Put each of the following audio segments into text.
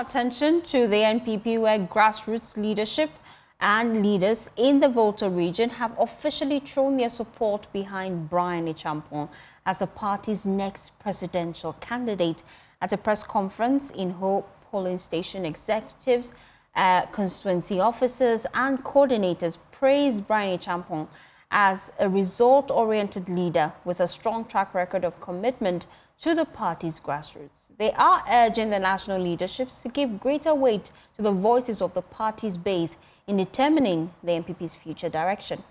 attention to the NPP, where grassroots leadership and leaders in the Volta region have officially thrown their support behind Bryan Acheampong as the party's next presidential candidate. At a press conference in Hope, polling station executives, constituency officers and coordinators praised Bryan Acheampong as a result-oriented leader with a strong track record of commitment to the party's grassroots. They are urging the national leadership to give greater weight to the voices of the party's base in determining the NPP's future direction.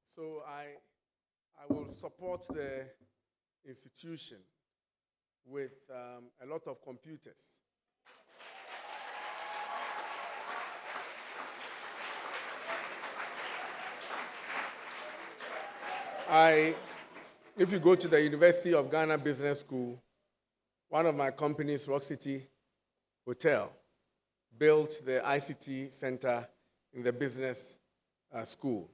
So I will support the institution with a lot of computers. If you go to the University of Ghana Business School, one of my companies, Rock City Hotel, built the ICT center in the business school.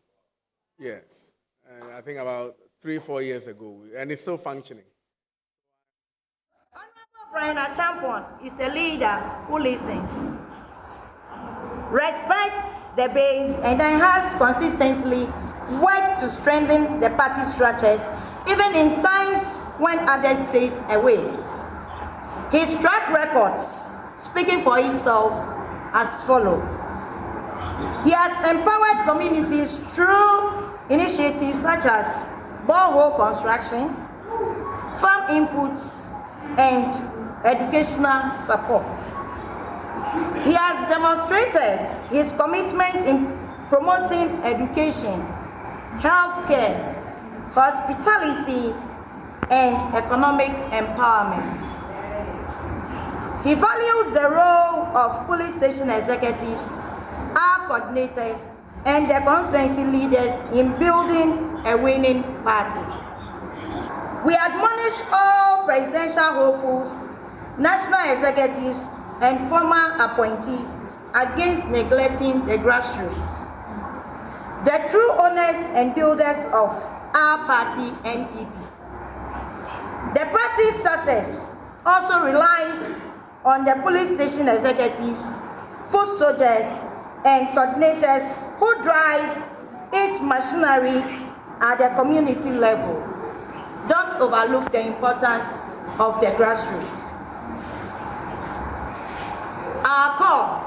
Yes, and I think about 3-4 years ago, and it's still functioning. Honorable Bryan Acheampong is a leader who listens, respects the base, and then has consistently worked to strengthen the party structures, even in times when others stayed away. His track records, speaking for itself, as follows. He has empowered communities through initiatives such as borehole construction, farm inputs, and educational supports. He has demonstrated his commitment in promoting education, healthcare, hospitality, and economic empowerment. He values the role of police station executives, our coordinators, and the constituency leaders in building a winning party. We admonish all presidential hopefuls, national executives, and former appointees against neglecting the grassroots, the true owners and builders of our party, NPP. The party's success also relies on the police station executives, foot soldiers, and coordinators who drive its machinery at the community level. Don't overlook the importance of the grassroots. Our call.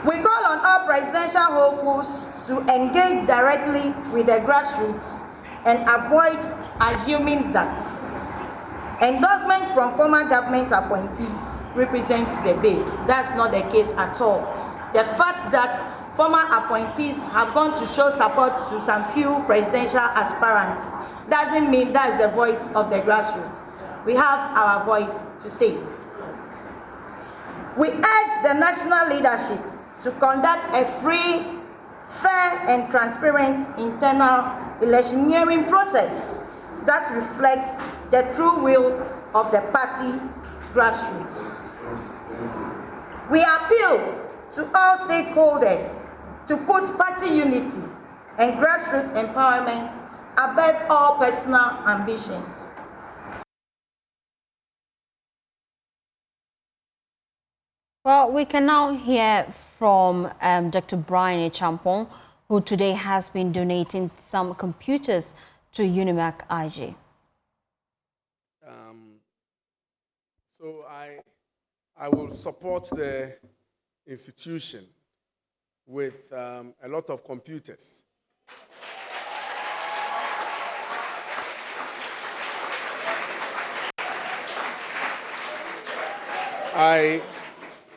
We call on all presidential hopefuls to engage directly with the grassroots and avoid assuming that endorsement from former government appointees represent the base. That's not the case at all. The fact that former appointees have gone to show support to some few presidential aspirants doesn't mean that's the voice of the grassroots. We have our voice to say. We urge the national leadership to conduct a free, fair, and transparent internal electioneering process that reflects the true will of the party grassroots. We appeal to all stakeholders to put party unity and grassroots empowerment above all personal ambitions. Well, we can now hear from Dr. Bryan Acheampong, who today has been donating some computers to UNIMAC IG. So I will support the institution with a lot of computers.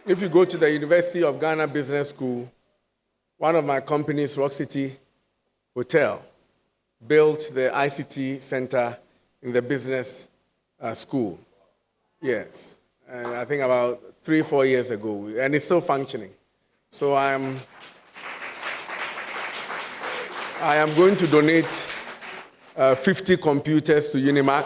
If you go to the University of Ghana Business School, one of my companies, Rock City Hotel, built the ICT center in the business school. Yes, and I think about 3-4 years ago, and it's still functioning. So I am going to donate 50 computers to UNIMAC.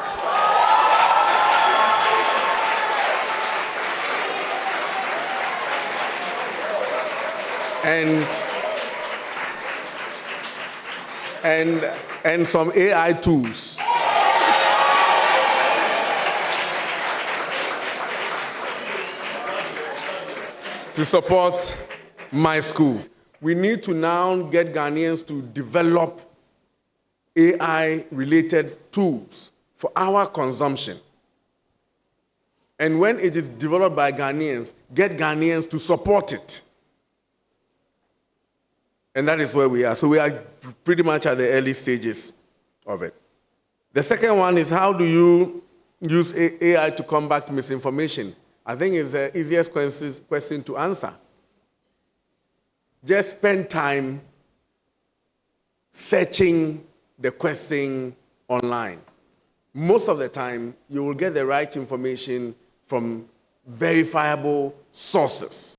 And some AI tools. to support my school. We need to now get Ghanaians to develop AI-related tools for our consumption. And when it is developed by Ghanaians, get Ghanaians to support it. And that is where we are. So we are pretty much at the early stages of it. The second one is, how do you use AI to combat misinformation? I think it's the easiest question to answer. Just spend time searching the question online. Most of the time, you will get the right information from verifiable sources.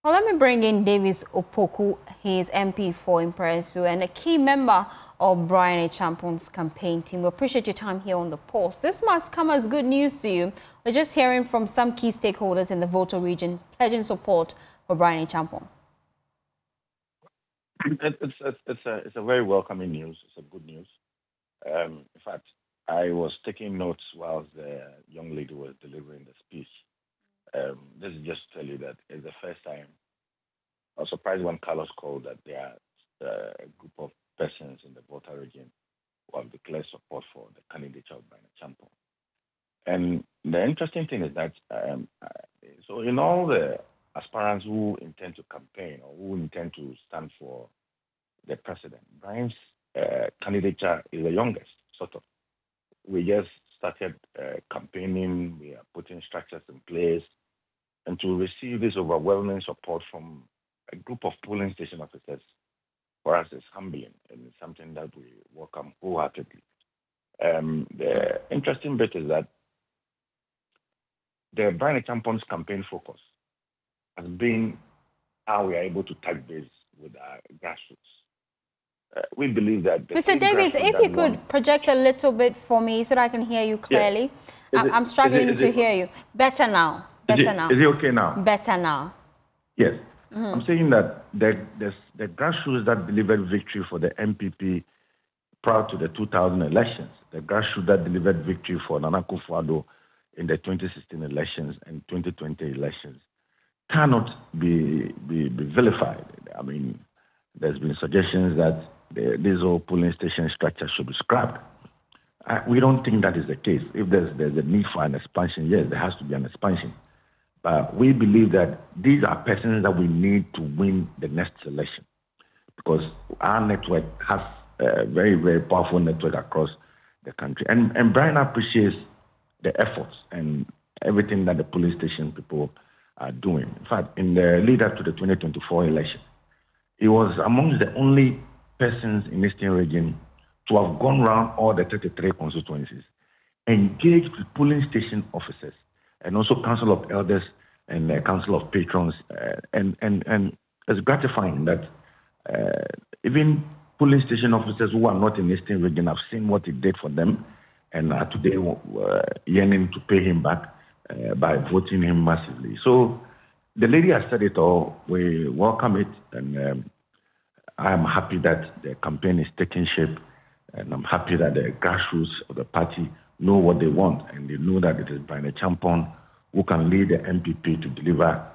Well, let me bring in Davis Opoku. He is MP for Impresu and a key member of Bryan Acheampong's campaign team. We appreciate your time here on The Pulse. This must come as good news to you. We're just hearing from some key stakeholders in the Volta region pledging support for Bryan Acheampong. It's a very welcoming news. It's a good news. In fact, I was taking notes while the young lady was delivering the speech. This is just to tell you that it's the first time. I was surprised when Carlos called that there are a group of persons in the Volta region who have declared support for the candidature of Bryan Acheampong. And the interesting thing is that, so in all the aspirants who intend to campaign or who intend to stand for the president, Bryan's candidature is the youngest, sort of. We just started campaigning, we are putting structures in place, and to receive this overwhelming support from a group of polling station officers, for us, is humbling and it's something that we welcome wholeheartedly. The interesting bit is that the Bryan Acheampong's campaign focus has been how we are able to touch base with our grassroots. We believe that... Mr. Davis, if you could project a little bit for me so that I can hear you clearly. Yeah. I'm struggling to hear you. Better now. Better now. Is it okay now? Better now. Yes. I'm saying that the grassroots that delivered victory for the NPP prior to the 2000 elections, the grassroots that delivered victory for Nana Akufo-Addo in the 2016 elections and 2020 elections, cannot be vilified. I mean, there's been suggestions that this whole polling station structure should be scrapped. We don't think that is the case. If there's a need for an expansion, yes, there has to be an expansion. But we believe that these are persons that we need to win the next election, because our network has a very, very powerful network across the country. And Bryan appreciates the efforts and everything that the police station people are doing. In fact, in the lead up to the 2024 election, he was amongst the only persons in the Eastern region to have gone around all the 33 constituencies, engaged with polling station officers, and also Council of Elders and Council of Patrons. And it's gratifying that even polling station officers who are not in the Eastern region have seen what he did for them and are today yearning to pay him back by voting him massively. So the lady has said it all. We welcome it, and I'm happy that the campaign is taking shape, and I'm happy that the grassroots of the party know what they want, and they know that it is Bryan Acheampong who can lead the NPP to deliver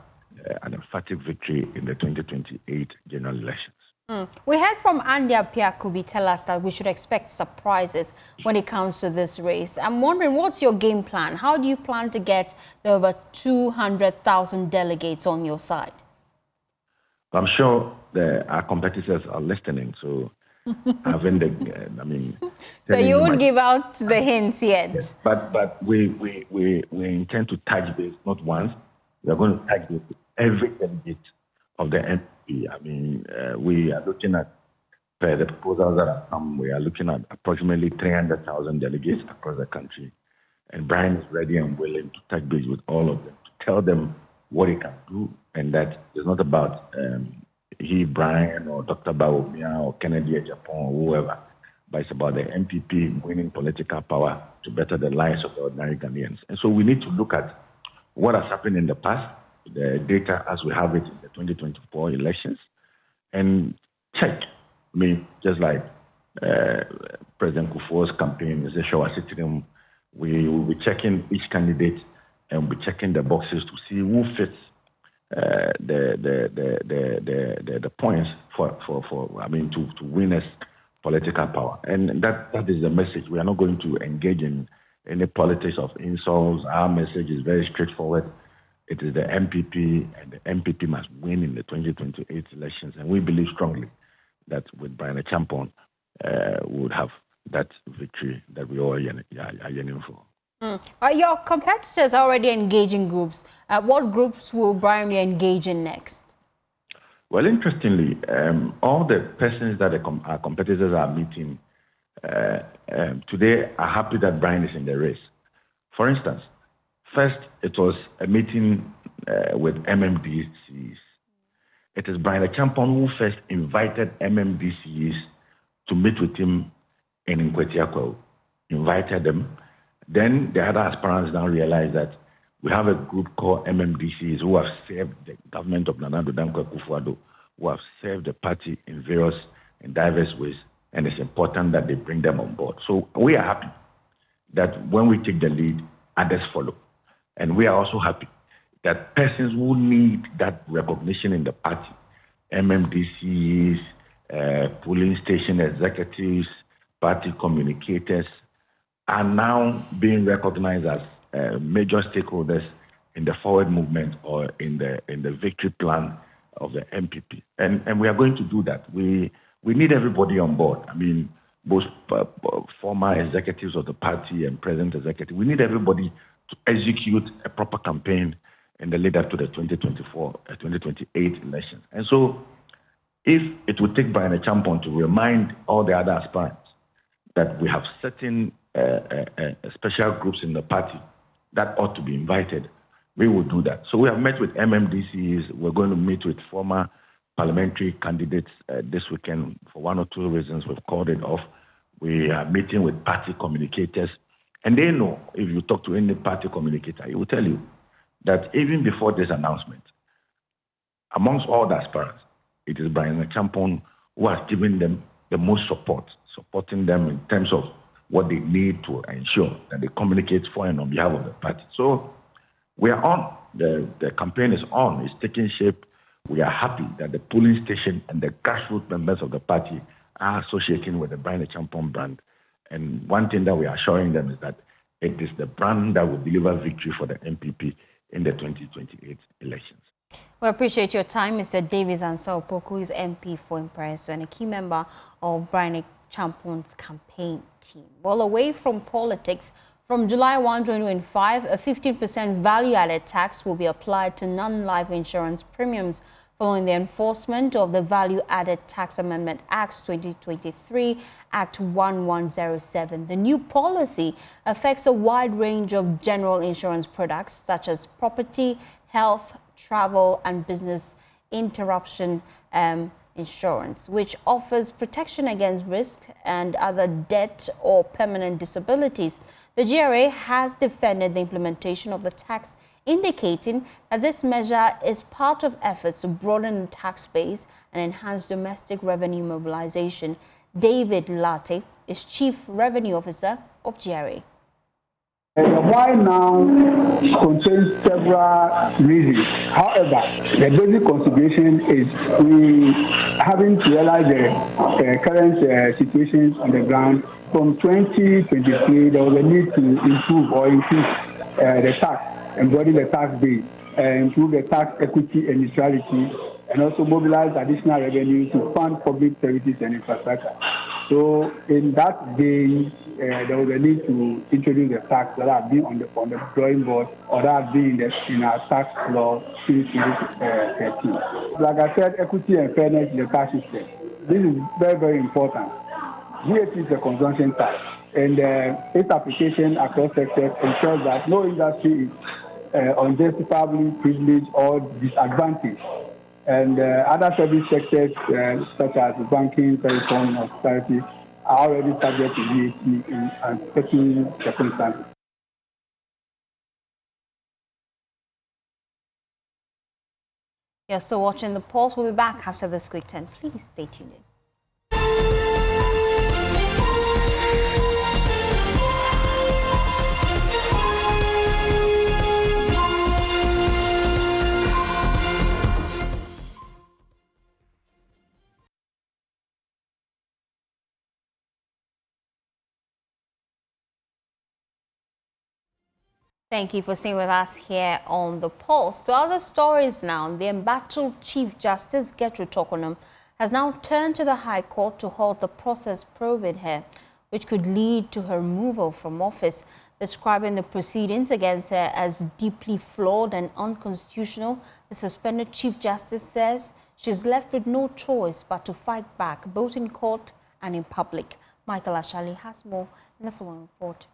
an emphatic victory in the 2028 general elections. We heard from Andy Apiakubi tell us that we should expect surprises when it comes to this race. I'm wondering, what's your game plan? How do you plan to get the over 200,000 delegates on your side? I'm sure our competitors are listening, so having the, I mean... So you won't give out the hints yet? Yes, but we intend to touch base not once. We are going to touch base with every delegate of the NPP. I mean, we are looking at the proposals that have come. We are looking at approximately 300,000 delegates across the country. And Bryan is ready and willing to touch base with all of them, to tell them what he can do, and that it's not about he, Bryan, or Dr. Bawumia, or Kennedy Acheampong, or whoever, but it's about the NPP winning political power to better the lives of the ordinary Ghanaians. And so we need to look at what has happened in the past, the data as we have it in the 2024 elections, and check. I mean, just like President Kufuor's campaign is a show sitting, we will be checking each candidate and we'll be checking the boxes to see who fits the points for to win us political power. And that is the message. We are not going to engage in any politics of insults. Our message is very straightforward. It is the MPP, and the MPP must win in the 2028 elections. And we believe strongly that with Bryan Acheampong, we would have that victory that we all are yearning for. Your competitors are already engaging groups. What groups will Bryan engage in next? Well, interestingly, all the persons that our competitors are meeting today are happy that Bryan is in the race. For instance, first, it was a meeting with MMDCs. It is Bryan Acheampong who first invited MMDCs to meet with him in Nkwetiakwa. Invited them. Then the other aspirants now realized that we have a group called MMDCs who have served the government of Nana Addo Dankwa Akufo-Addo, who have served the party in various and diverse ways, and it's important that they bring them on board. So we are happy that when we take the lead, others follow. And we are also happy that persons who need that recognition in the party, MMDCs, polling station executives, party communicators, are now being recognized as major stakeholders in the forward movement or in the victory plan of the MPP. And we are going to do that. We need everybody on board. I mean, both former executives of the party and present executive. We need everybody to execute a proper campaign in the lead up to the 2028 elections. And so, if it would take Bryan Acheampong to remind all the other aspirants that we have certain special groups in the party that ought to be invited, we will do that. So we have met with MMDCs. We're going to meet with former parliamentary candidates this weekend. For one or two reasons, we've called it off. We are meeting with party communicators. And they know, if you talk to any party communicator, he will tell you that even before this announcement, amongst all the aspirants, it is Bryan Acheampong who has given them the most support, supporting them in terms of what they need to ensure that they communicate for and on behalf of the party. So we are on. The campaign is on. It's taking shape. We are happy that the polling station and the grassroots members of the party are associating with the Bryan Acheampong brand. And one thing that we are showing them is that it is the brand that will deliver victory for the MPP in the 2028 elections. We appreciate your time, Mr. Davis Ansah-Opoku, who is MP for Impresso and a key member of Bryan Acheampong's campaign team. Well, away from politics, from July 1, 2025, a 15% value-added tax will be applied to non-life insurance premiums following the enforcement of the Value-Added Tax Amendment Act 2023, Act 1107. The new policy affects a wide range of general insurance products such as property, health, travel, and business interruption insurance, which offers protection against risk and other death or permanent disabilities. The GRA has defended the implementation of the tax, indicating that this measure is part of efforts to broaden the tax base and enhance domestic revenue mobilization. David Latte is Chief Revenue Officer of GRA. Why now contains several reasons. However, the basic consideration is we having to realize the current situations on the ground. From 2023, there was a need to improve or increase the tax, embody the tax base, improve the tax equity and neutrality, and also mobilize additional revenue to fund public services and infrastructure. So in that vein, there was a need to introduce the tax that have been on the drawing board or that have been in our tax law since 2013. Like I said, equity and fairness in the tax system. This is very, very important. VAT is a consumption tax, and its application across sectors ensures that no industry is unjustifiably privileged or disadvantaged. And other service sectors, such as banking, telecom, and hospitality, are already subject to VAT in certain circumstances. You're still watching The Pulse. We'll be back after this quick turn. Please stay tuned in. Thank you for staying with us here on The Pulse. To other stories now, the embattled Chief Justice Gertrude Tokonam has now turned to the High Court to halt the process probing her, which could lead to her removal from office. Describing the proceedings against her as deeply flawed and unconstitutional, the suspended Chief Justice says she's left with no choice but to fight back, both in court and in public. Michael Ashali has more in the following report.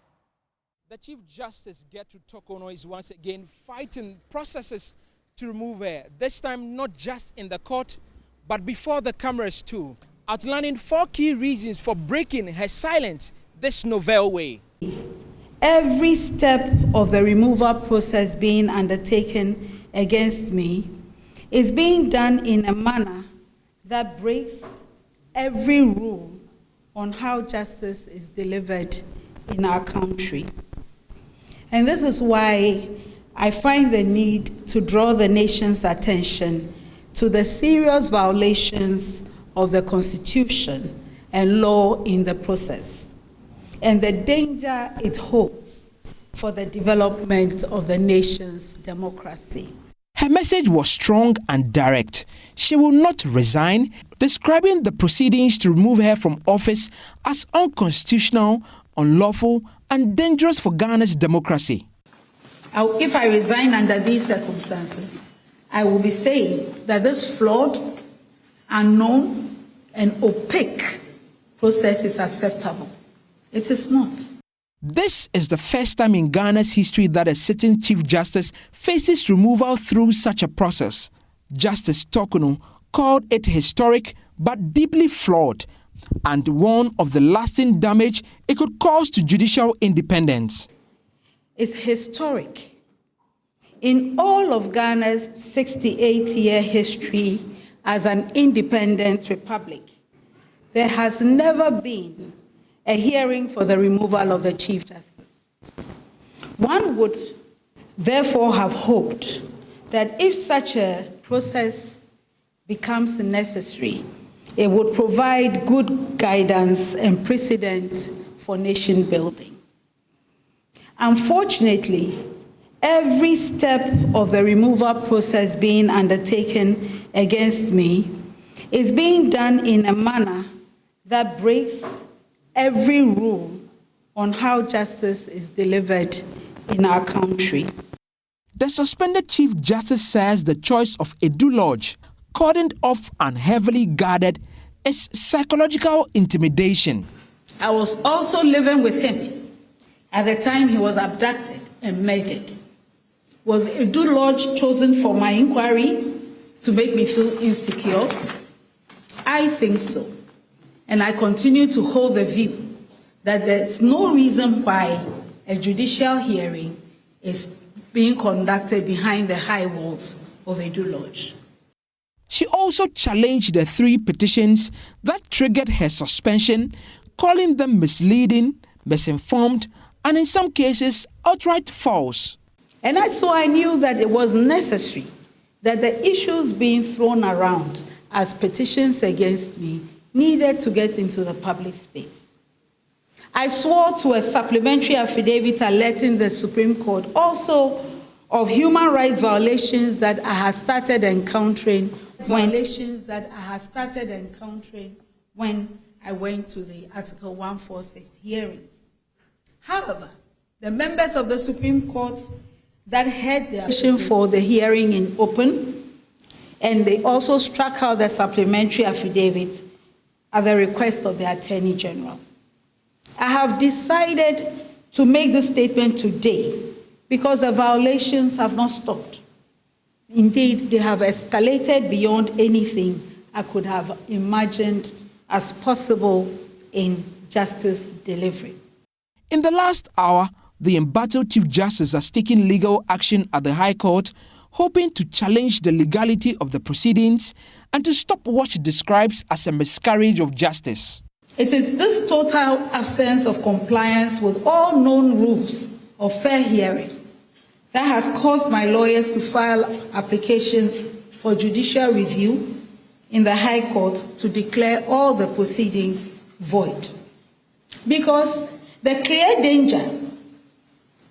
The Chief Justice Gertrude Tokonam is once again fighting processes to remove her, this time not just in the court, but before the cameras too, outlining 4 key reasons for breaking her silence this novel way. Every step of the removal process being undertaken against me is being done in a manner that breaks every rule on how justice is delivered in our country. And this is why I find the need to draw the nation's attention to the serious violations of the Constitution and law in the process, and the danger it holds for the development of the nation's democracy. Her message was strong and direct. She will not resign, describing the proceedings to remove her from office as unconstitutional, unlawful, and dangerous for Ghana's democracy. If I resign under these circumstances, I will be saying that this flawed, unknown, and opaque process is acceptable. It is not. This is the first time in Ghana's history that a sitting Chief Justice faces removal through such a process. Justice Tokonam called it historic but deeply flawed, and warned of the lasting damage it could cause to judicial independence. It's historic. In all of Ghana's 68-year history as an independent republic, there has never been a hearing for the removal of the Chief Justice. One would therefore have hoped that if such a process becomes necessary, it would provide good guidance and precedent for nation building. Unfortunately, every step of the removal process being undertaken against me is being done in a manner that breaks every rule on how justice is delivered in our country. The suspended Chief Justice says the choice of Edu Lodge, cordoned off and heavily guarded, is psychological intimidation. I was also living with him at the time he was abducted and murdered. Was Edu Lodge chosen for my inquiry to make me feel insecure? I think so. And I continue to hold the view that there's no reason why a judicial hearing is being conducted behind the high walls of Edu Lodge. She also challenged the 3 petitions that triggered her suspension, calling them misleading, misinformed, and in some cases, outright false. And so I knew that it was necessary that the issues being thrown around as petitions against me needed to get into the public space. I swore to a supplementary affidavit alerting the Supreme Court also of human rights violations that I had started encountering when I went to the Article 146 hearings. However, the members of the Supreme Court that had the petition for the hearing in open, and they also struck out the supplementary affidavit at the request of the Attorney General. I have decided to make this statement today because the violations have not stopped. Indeed, they have escalated beyond anything I could have imagined as possible in justice delivery. In the last hour, the embattled Chief Justice has taken legal action at the High Court, hoping to challenge the legality of the proceedings and to stop what she describes as a miscarriage of justice. It is this total absence of compliance with all known rules of fair hearing that has caused my lawyers to file applications for judicial review in the High Court to declare all the proceedings void. Because the clear danger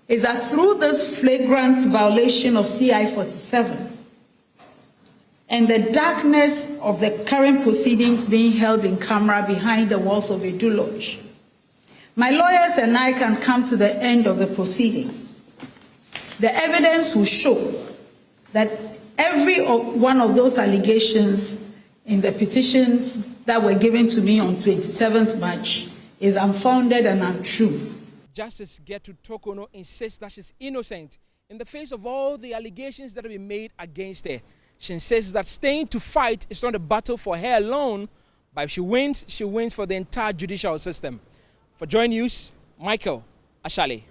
is that through this flagrant violation of CI 47 and the darkness of the current proceedings being held in camera behind the walls of Edu Lodge, my lawyers and I can come to the end of the proceedings. The evidence will show that every one of those allegations in the petitions that were given to me on 27th March is unfounded and untrue. Justice Gertrude Tokono insists that she's innocent in the face of all the allegations that have been made against her. She insists that staying to fight is not a battle for her alone, but if she wins for the entire judicial system. For Joy News, Michael Ashale.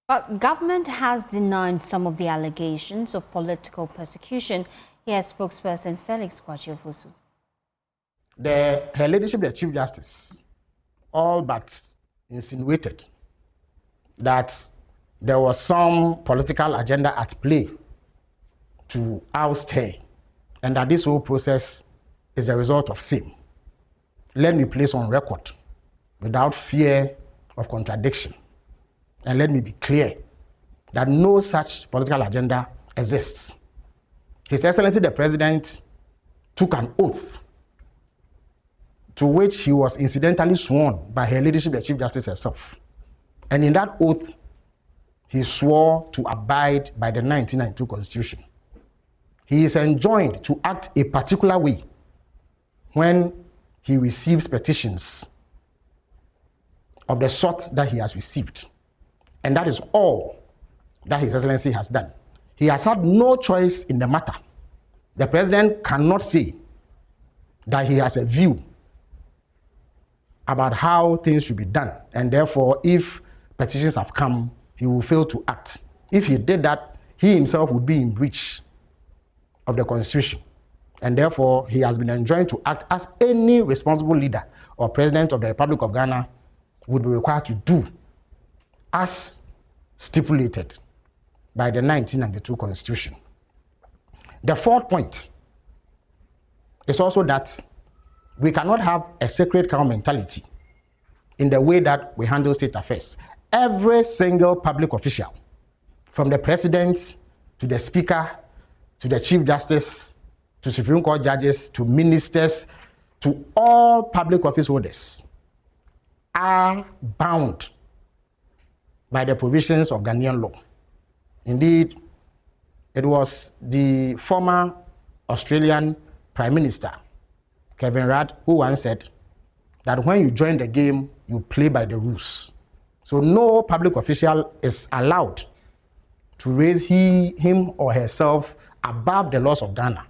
But government has denied some of the allegations of political persecution. Here's spokesperson Felix Kwachiofosu. Her Ladyship, the Chief Justice, all but insinuated that there was some political agenda at play to oust her, and that this whole process is a result of sin. Let me place on record, without fear of contradiction, and let me be clear that no such political agenda exists. His Excellency the President took an oath to which he was incidentally sworn by Her Ladyship the Chief Justice herself. And in that oath, he swore to abide by the 1992 Constitution. He is enjoined to act a particular way when he receives petitions of the sort that he has received. And that is all that His Excellency has done. He has had no choice in the matter. The President cannot say that he has a view about how things should be done, and therefore, if petitions have come, he will fail to act. If he did that, he himself would be in breach of the Constitution, and therefore, he has been enjoined to act as any responsible leader or President of the Republic of Ghana would be required to do, as stipulated by the 1992 Constitution. The fourth point is also that we cannot have a sacred cow mentality in the way that we handle state affairs. Every single public official, from the President to the Speaker, to the Chief Justice, to Supreme Court judges, to ministers, to all public office holders, are bound by the provisions of Ghanaian law. Indeed, it was the former Australian Prime Minister, Kevin Rudd, who once said that when you join the game, you play by the rules. So no public official is allowed to raise him or herself above the laws of Ghana